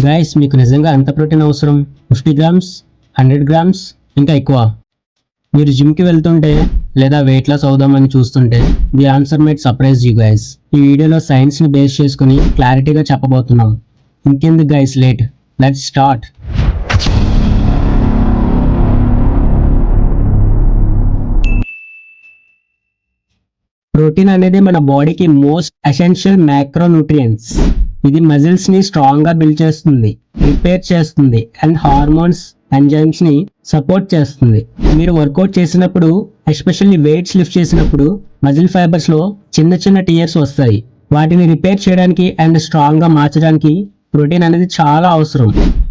Guys మీకు నిజంగా ఎంత ప్రోటీన్ అవసరం? 50 గ్రామ్స్, 100 గ్రామ్స్, ఇంకా ఎక్కువ? మీరు జిమ్కి వెళ్తుంటే లేదా వెయిట్ లాస్ అవుదామని చూస్తుంటే the answer might surprise you guys. ఈ వీడియోలో సైన్స్ని బేస్ చేసుకుని క్లారిటీగా చెప్పబోతున్నాం. ఇంకెందుకు guys late, let's start. Protein అనేది మన బాడీకి మోస్ట్ ఎసెన్షియల్ మ్యాక్రోన్యూట్రియంట్స్. ఇది మజిల్స్ ని స్ట్రాంగ్ గా బిల్డ్ చేస్తుంది, రిపేర్ చేస్తుంది అండ్ హార్మోన్స్, ఎంజైమ్స్ ని సపోర్ట్ చేస్తుంది. మీరు వర్కౌట్ చేసినప్పుడు, ఎస్పెషల్లీ వెయిట్స్ లిఫ్ట్ చేసినప్పుడు మజిల్ ఫైబర్స్ లో చిన్న చిన్న టియర్స్ వస్తాయి. వాటిని రిపేర్ చేయడానికి అండ్ స్ట్రాంగ్ గా మార్చడానికి ప్రోటీన్ అనేది చాలా అవసరం.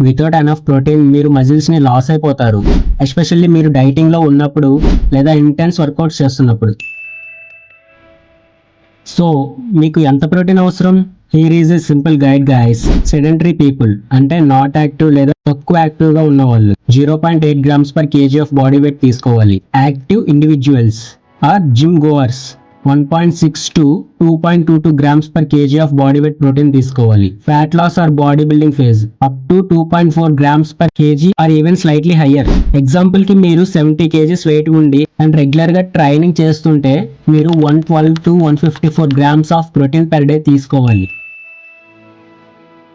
వితౌట్ ఎనఫ్ ప్రోటీన్ మీరు మజిల్స్ ని లాస్ అయిపోతారు, ఎస్పెషల్లీ మీరు డైటింగ్ లో ఉన్నప్పుడు లేదా ఇంటెన్స్ వర్కౌట్స్ చేస్తున్నప్పుడు. సో మీకు ఎంత ప్రోటీన్ అవసరం? Here is a simple guide guys. Sedentary people అంటే నాట్ యాక్టివ్ లేదా తక్కువ యాక్టివ్ గా ఉన్న వాళ్ళు 0.8 grams per KG of body weight తీసుకోవాలి. Active individuals or gym goers 1.6 to 2.22 grams per KG of body weight protein తీసుకోవాలి. Fat loss or body building phase up to 2.4 grams per KG or even slightly higher. Example కి మీరు 70 KGs weight ఉండి and regular గా training చేస్తుంటే మీరు 112 to 154 grams of protein per day తీసుకోవాలి.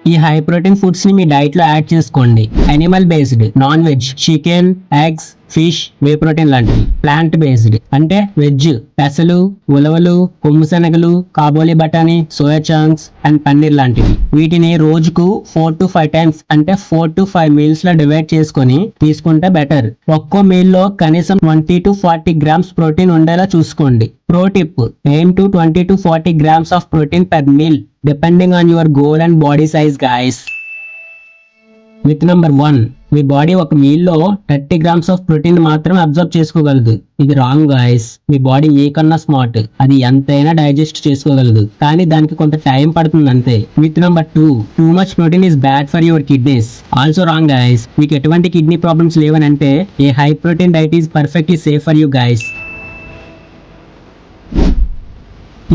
ఈ high protein foods ని మీ డైట్ లో యాడ్ చేసుకోండి. Animal based, non veg, chicken, eggs, fish, whey protein లాంటివి. ప్లాంట్ బేస్డ్ అంటే వెజ్, పెసలు, ఉలవలు, కొమ్ము శనగలు, కాబోలి బఠానీ, సోయా చంక్స్ అండ్ పన్నీర్ లాంటివి. వీటిని రోజుకు 4 to 5 టైమ్స్ అంటే 4 to 5 మీల్స్ లో డివైడ్ చేసుకొని తీసుకుంటే బెటర్. ఒక్కో మీల్ లో కనీసం 20 to 40 గ్రామ్స్ ప్రోటీన్ ఉండేలా చూసుకోండి. Pro tip: aim to 20 to 40 grams of protein per meal depending on your goal and body size guys. Myth number 1, me body ఒక మీల్ లో 30 గ్రామ్స్ ఆఫ్ ప్రోటీన్ మాత్రమే observe చేసుకోగలదు. ఇది wrong guys. మీ body మీకన్నా smart, అది ఎంతైనా digest చేసుకోగలదు, కానీ దానికి కొంత టైం పడుతుంది అంతే. Myth number 2, too much protein is bad for your kidneys. Also wrong guys. మీకు ఎటువంటి కిడ్నీ ప్రాబ్లమ్స్ లేవని అంటే a high protein diet is perfectly safe for you guys.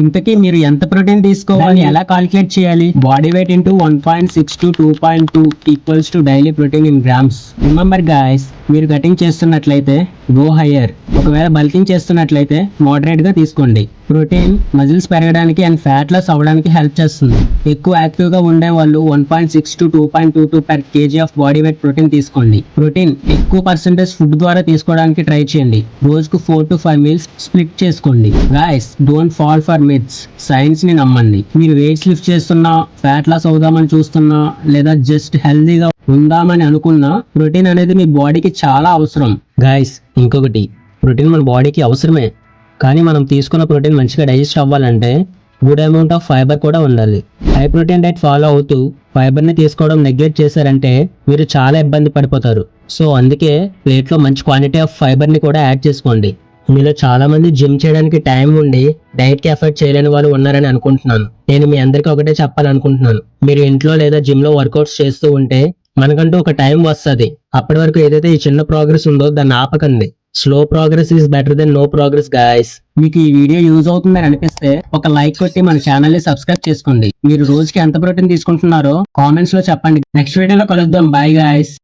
ఇంతకీ మీరు ఎంత ప్రోటీన్ తీసుకోవాలి, ఎలా కాలిక్యులేట్ చేయాలి? Body weight into 1.6 to 2.2 equals to daily protein in grams. Remember guys, మీరు కటింగ్ చేస్తున్నట్లయితే గో హయ్యర్, ఒకవేళ బల్కింగ్ చేస్తున్నట్లయితే మోడరేట్ గా తీసుకోండి. ప్రోటీన్ మజిల్స్ పెరగడానికి అండ్ ఫ్యాట్ లాస్ అవ్వడానికి హెల్ప్ చేస్తుంది. ఎక్కువ యాక్టివ్ గా ఉండే వాళ్ళు 1.6 to 2.22 per KG of body weight protein తీసుకోండి. ప్రోటీన్ ఎక్కువ పర్సెంటేజ్ ఫుడ్ ద్వారా తీసుకోవడానికి ట్రై చేయండి. రోజుకు 4 to 5 మీల్స్ స్ప్లిట్ చేసుకోండి. Guys, don't fall for myths. Science ని నమ్మండి. మీరు వెయిట్స్ లిఫ్ట్ చేస్తున్నా, ఫ్యాట్ లాస్ అవుదామని చూస్తున్నా లేదా జస్ట్ హెల్దీగా ఉందామని అనుకున్నా ప్రోటీన్ అనేది మీ బాడీకి చాలా అవసరం. గాయస్, ఇంకొకటి, ప్రోటీన్ మన బాడీకి అవసరమే, కానీ మనం తీసుకున్న ప్రోటీన్ మంచిగా డైజెస్ట్ అవ్వాలంటే గుడ్ అమౌంట్ ఆఫ్ ఫైబర్ కూడా ఉండాలి. హై ప్రోటీన్ డైట్ ఫాలో అవుతూ ఫైబర్ని తీసుకోవడం నెగ్లెక్ట్ చేశారంటే మీరు చాలా ఇబ్బంది పడిపోతారు. సో అందుకే ప్లేట్లో మంచి క్వాంటిటీ ఆఫ్ ఫైబర్ని కూడా యాడ్ చేసుకోండి. మీలో చాలా మంది జిమ్ చేయడానికి టైం ఉండి డైట్కి ఎఫర్ట్ చేయలేని వాళ్ళు ఉన్నారని అనుకుంటున్నాను. నేను మీ అందరికీ ఒకటే చెప్పాలనుకుంటున్నాను. మీరు ఇంట్లో లేదా జిమ్ లో వర్కౌట్స్ చేస్తూ ఉంటే మనకంటూ ఒక టైం వస్తుంది. అప్పటి వరకు ఏదైతే ఈ చిన్న ప్రోగ్రెస్ ఉందో దాన్ని ఆపకండి. Slow progress is better than no progress guys. మీకు ఈ వీడియో యూజ్ అవుతుందని అనిపిస్తే ఒక లైక్ కొట్టి మన ఛానల్ ని సబ్స్క్రైబ్ చేసుకోండి. మీరు రోజుకి ఎంత ప్రోటీన్ తీసుకుంటున్నారో కామెంట్స్ లో చెప్పండి. నెక్స్ట్ వీడియోలో కలుద్దాం. By guys.